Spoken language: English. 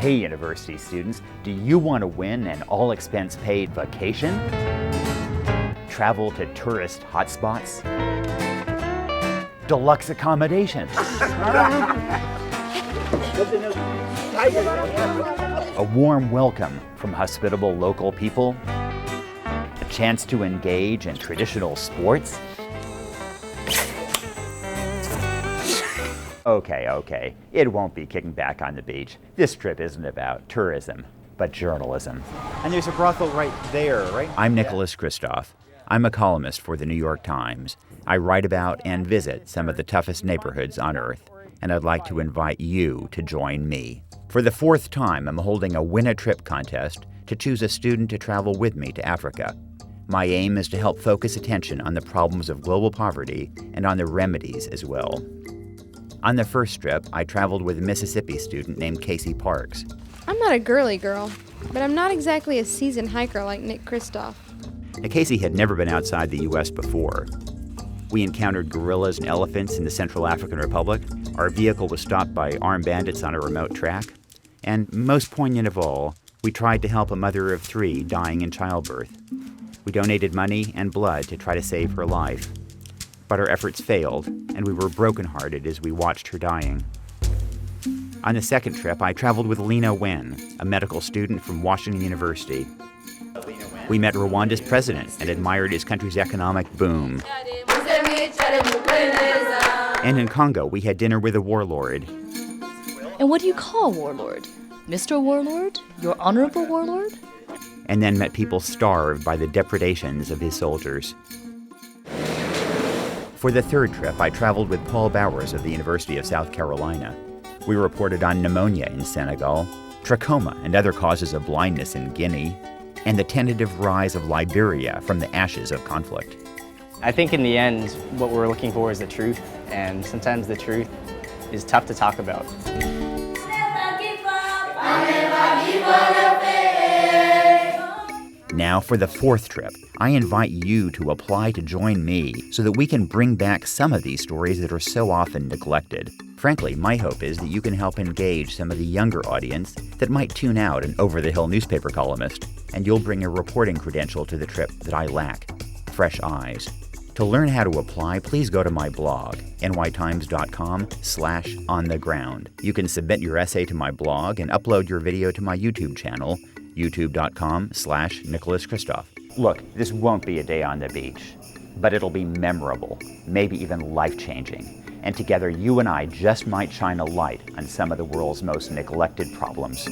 Hey university students, do you want to win an all-expense-paid vacation? Travel to tourist hotspots? Deluxe accommodations? A warm welcome from hospitable local people? A chance to engage in traditional sports? Okay, it won't be kicking back on the beach. This trip isn't about tourism, but journalism. And there's a brothel right there, right? I'm Nicholas Kristof. I'm a columnist for the New York Times. I write about and visit some of the toughest neighborhoods on Earth, and I'd like to invite you to join me. For the fourth time, I'm holding a win-a-trip contest to choose a student to travel with me to Africa. My aim is to help focus attention on the problems of global poverty and on the remedies as well. On the first trip, I traveled with a Mississippi student named Casey Parks. I'm not a girly girl, but I'm not exactly a seasoned hiker like Nick Kristof. Now, Casey had never been outside the U.S. before. We encountered gorillas and elephants in the Central African Republic. Our vehicle was stopped by armed bandits on a remote track. And most poignant of all, we tried to help a mother of 3 dying in childbirth. We donated money and blood to try to save her life. But our efforts failed, and we were brokenhearted as we watched her dying. On the second trip, I traveled with Lena Wen, a medical student from Washington University. We met Rwanda's president and admired his country's economic boom. And in Congo, we had dinner with a warlord. And what do you call a warlord? Mr. Warlord? Your honorable warlord? And then met people starved by the depredations of his soldiers. For the third trip, I traveled with Paul Bowers of the University of South Carolina. We reported on pneumonia in Senegal, trachoma and other causes of blindness in Guinea, and the tentative rise of Liberia from the ashes of conflict. I think in the end, what we're looking for is the truth, and sometimes the truth is tough to talk about. Now for the fourth trip, I invite you to apply to join me so that we can bring back some of these stories that are so often neglected. Frankly, my hope is that you can help engage some of the younger audience that might tune out an over-the-hill newspaper columnist, and you'll bring a reporting credential to the trip that I lack: fresh eyes. To learn how to apply, please go to my blog, nytimes.com/ontheground. You can submit your essay to my blog and upload your video to my YouTube channel, youtube.com/Nicholas Kristof. Look, this won't be a day on the beach, but it'll be memorable, maybe even life-changing. And together, you and I just might shine a light on some of the world's most neglected problems.